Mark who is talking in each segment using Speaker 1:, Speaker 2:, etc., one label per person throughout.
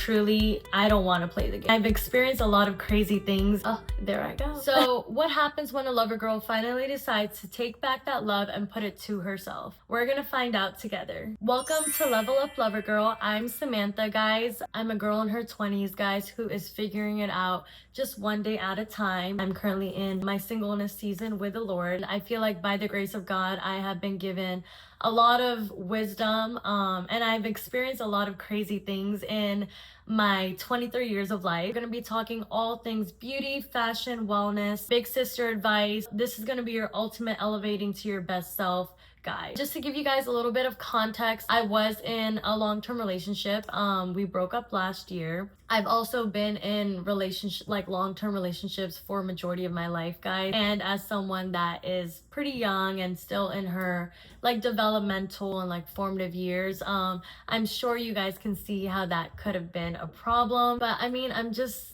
Speaker 1: Truly, I don't want to play the game. I've experienced a lot of crazy things. Oh, there I go. So what happens when a lover girl finally decides to take back that love and put it to herself? We're gonna find out together. Welcome to Level Up Lover Girl. I'm Samantha, guys. I'm a girl in her 20s, guys, who is figuring it out just one day at a time. I'm currently in my singleness season with the Lord. I feel like by the grace of God, I have been given a lot of wisdom, and I've experienced a lot of crazy things in my 23 years of life. We're gonna be talking all things beauty, fashion, wellness, big sister advice. This is gonna be your ultimate elevating to your best self guide. Just to give you guys a little bit of context, I was in a long-term relationship. We broke up last year. I've also been in long-term relationships for a majority of my life, guys. And as someone that is pretty young and still in her developmental and formative years, I'm sure you guys can see how that could have been a problem. But I mean, I'm just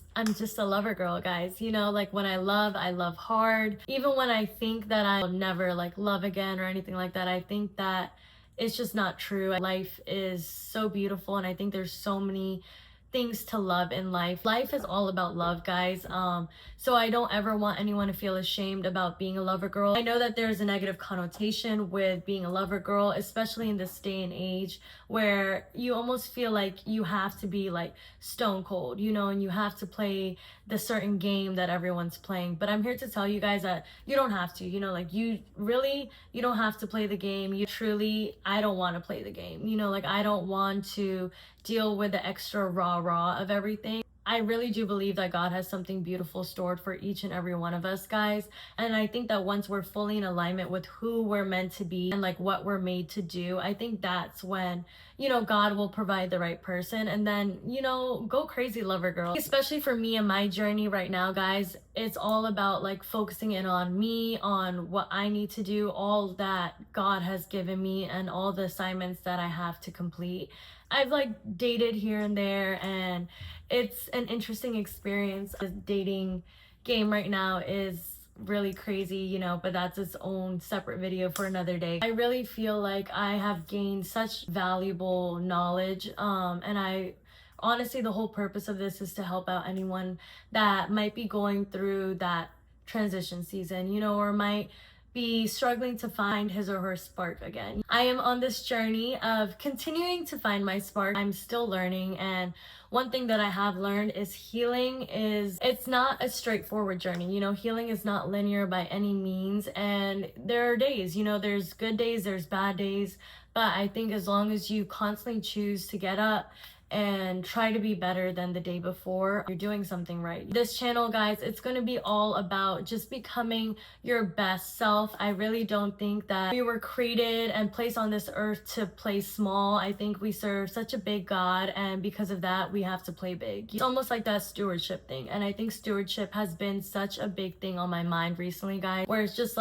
Speaker 1: a lover girl, guys. You know, when I love hard. Even when I think that I'll never love again or anything like that, I think that it's just not true. Life is so beautiful, and I think there's so many things to love in life. Life is all about love, guys. So I don't ever want anyone to feel ashamed about being a lover girl. I know that there's a negative connotation with being a lover girl, especially in this day and age where you almost feel like you have to be stone cold, you know, and you have to play the certain game that everyone's playing. But I'm here to tell you guys that you don't have to, you know, you don't have to play the game. I don't want to play the game, you know, I don't want to deal with the extra raw of everything. I really do believe that God has something beautiful stored for each and every one of us, guys. And I think that once we're fully in alignment with who we're meant to be and what we're made to do, I think that's when, you know, God will provide the right person. And then, you know, go crazy, lover girl. Especially for me and my journey right now, guys, it's all about focusing in on me, on what I need to do, all that God has given me and all the assignments that I have to complete. I've dated here and there, and it's an interesting experience. The dating game right now is really crazy, you know, but that's its own separate video for another day. I really feel like I have gained such valuable knowledge, and I honestly, the whole purpose of this is to help out anyone that might be going through that transition season, you know, or might be struggling to find his or her spark again. I am on this journey of continuing to find my spark. I'm still learning, and one thing that I have learned is it's not a straightforward journey. You know, healing is not linear by any means, and there are days, you know, there's good days, there's bad days, but I think as long as you constantly choose to get up and try to be better than the day before, you're doing something right. This channel, guys, it's going to be all about just becoming your best self. I really don't think that we were created and placed on this earth to play small. I think we serve such a big God, and because of that, we have to play big. It's almost like that stewardship thing, and I think stewardship has been such a big thing on my mind recently, guys, where it's just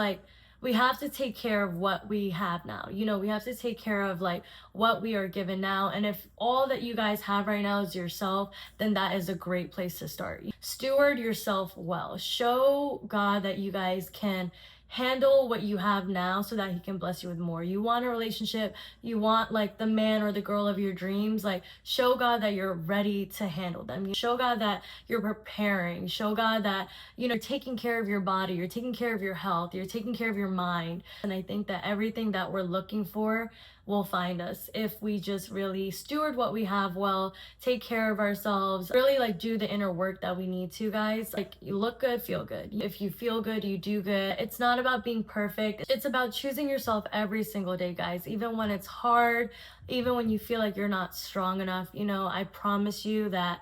Speaker 1: we have to take care of what we have now. You know, we have to take care of what we are given now. And if all that you guys have right now is yourself, then that is a great place to start. Steward yourself well. Show God that you guys can handle what you have now so that he can bless you with more. You want a relationship, you want the man or the girl of your dreams, show God that you're ready to handle them. Show God that you're preparing. Show God that, you know, you're taking care of your body, you're taking care of your health, you're taking care of your mind. And I think that everything that we're looking for will find us if we just really steward what we have well, take care of ourselves, really do the inner work that we need to, guys. You look good, feel good. If you feel good, you do good. It's not about being perfect. It's about choosing yourself every single day, guys. Even when it's hard, even when you feel like you're not strong enough, you know, I promise you that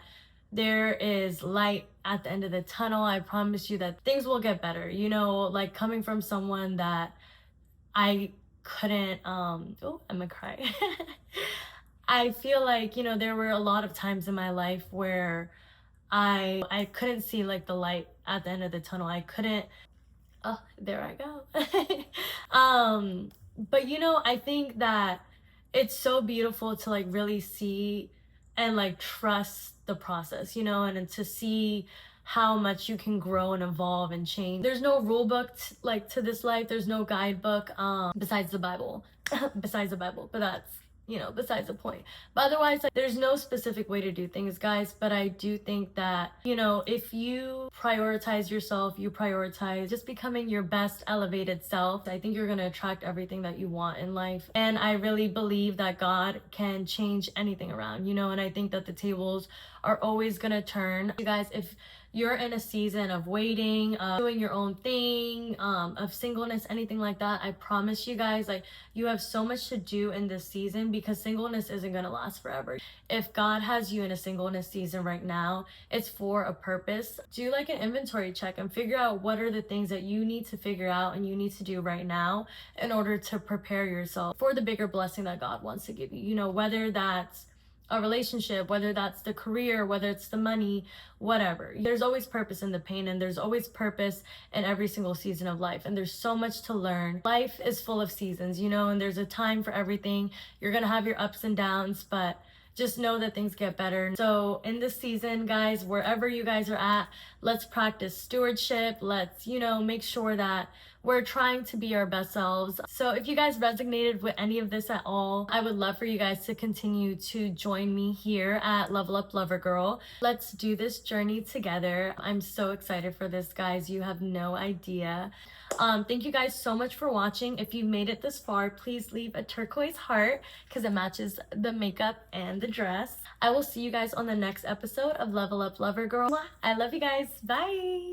Speaker 1: there is light at the end of the tunnel. I promise you that things will get better. You know, coming from someone that I couldn't I'm gonna cry. I feel you know, there were a lot of times in my life where I couldn't see the light at the end of the tunnel. I couldn't. Oh, there I go. But you know, I think that it's so beautiful to really see and trust the process, you know, and to see how much you can grow and evolve and change. There's no rule book to this life. There's no guidebook besides the Bible. But besides the point. But otherwise, like, there's no specific way to do things, guys. But I do think that, if you prioritize yourself, you prioritize just becoming your best elevated self, I think you're going to attract everything that you want in life. And I really believe that God can change anything around, and I think that the tables are always going to turn. You guys, if you're in a season of waiting, doing your own thing, of singleness, anything like that, I promise you guys, like, you have so much to do in this season, because singleness isn't going to last forever. If God has you in a singleness season right now, it's for a purpose. Do like an inventory check and figure out what are the things that you need to figure out and you need to do right now in order to prepare yourself for the bigger blessing that God wants to give you. Whether that's a relationship, whether that's the career, whether it's the money, whatever. There's always purpose in the pain, and there's always purpose in every single season of life, and there's so much to learn. Life is full of seasons, and there's a time for everything. You're gonna have your ups and downs, but just know that things get better. So in this season, guys, wherever you guys are at, let's practice stewardship. Let's, make sure that we're trying to be our best selves. So if you guys resonated with any of this at all, I would love for you guys to continue to join me here at Level Up Lover Girl. Let's do this journey together. I'm so excited for this, guys. You have no idea. Thank you guys so much for watching. If you made it this far, please leave a turquoise heart because it matches the makeup and the dress. I will see you guys on the next episode of Level Up Lover Girl. I love you guys. Bye.